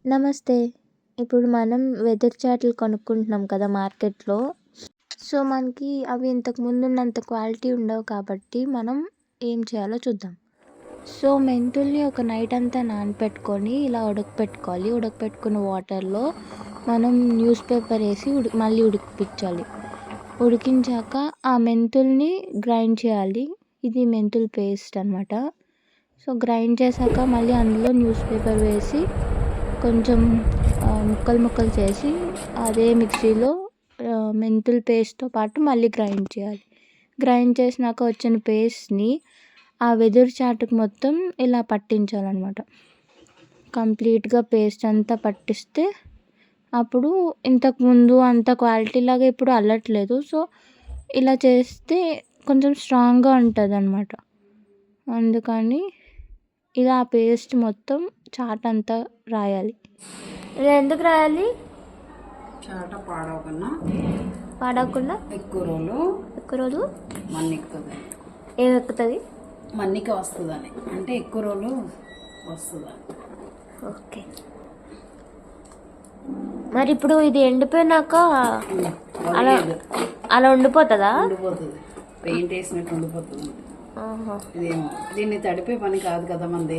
నమస్తే. ఇప్పుడు మనం వెదురు చాటలు కొనుక్కుంటున్నాం కదా మార్కెట్‌లో. సో, మనకి అవి ఇంతకు ముందున్నంత క్వాలిటీ ఉండవు కాబట్టి మనం ఏం చేయాలో చూద్దాం. సో, మెంతుల్ని ఒక నైట్ అంతా నానపెట్టుకొని ఇలా ఉడకపెట్టుకోవాలి. ఉడకపెట్టుకున్న వాటర్‌లో మనం న్యూస్ పేపర్ ఏసి మళ్ళీ ఉడికిపిచ్చాలి. ఉడికించాక ఆ మెంతుల్ని గ్రైండ్ చేయాలి. ఇది మెంతులు పేస్ట్ అనమాట. సో, గ్రైండ్ చేశాక మళ్ళీ అందులో న్యూస్ పేపర్ వేసి కొంచెం ముక్కలు చేసి అదే మిక్సీలో మెంతుల పేస్ట్తో పాటు మళ్ళీ గ్రైండ్ చేయాలి. గ్రైండ్ చేసినాక వచ్చిన పేస్ట్ని ఆ వెదురు చాటుకు మొత్తం ఇలా పట్టించాలన్నమాట. కంప్లీట్గా పేస్ట్ అంతా పట్టిస్తే అప్పుడు ఇంతకుముందు అంత క్వాలిటీలాగా ఇప్పుడు అల్లట్లేదు. సో, ఇలా చేస్తే కొంచెం స్ట్రాంగ్గా ఉంటుంది అన్నమాట. అందుకని ఇలా పేస్ట్ మొత్తం చాట్ అంతా రాయాలి. ఇలా ఎందుకు రాయాలి? చాట పాడవకుండా ఎక్కువ రోజులు మన్నిక్కుతుంది. ఏమెక్కుతుంది? మన్నిక వస్తుందని, అంటే ఎక్కువ రోజులు వస్తుందని. ఓకే. మరి ఇప్పుడు ఇది ఎండిపోయినాక అలా ఉండిపోతుందా? ఉండిపోతుంది, పెయింట్ వేసినట్టు ఉండిపోతుంది. ఇదేమో దీన్ని తడిపే పని కాదు కదా మంది.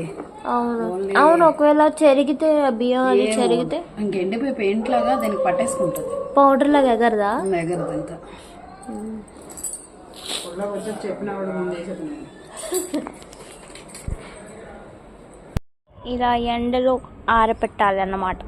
అవును, ఒకవేళ చెరిగితే బియ్యం అది చెరిగితే ఇంకెండిపోయి పెయింట్ లాగా దీనికి పట్టేసుకుంటుంది. పౌడర్ లాగా ఎగరదా? ఎగరదు. ఇంకా చెప్పినప్పుడు ముందే చెప్పిన ఇలా ఎండలో ఆరపెట్టాలి అన్నమాట.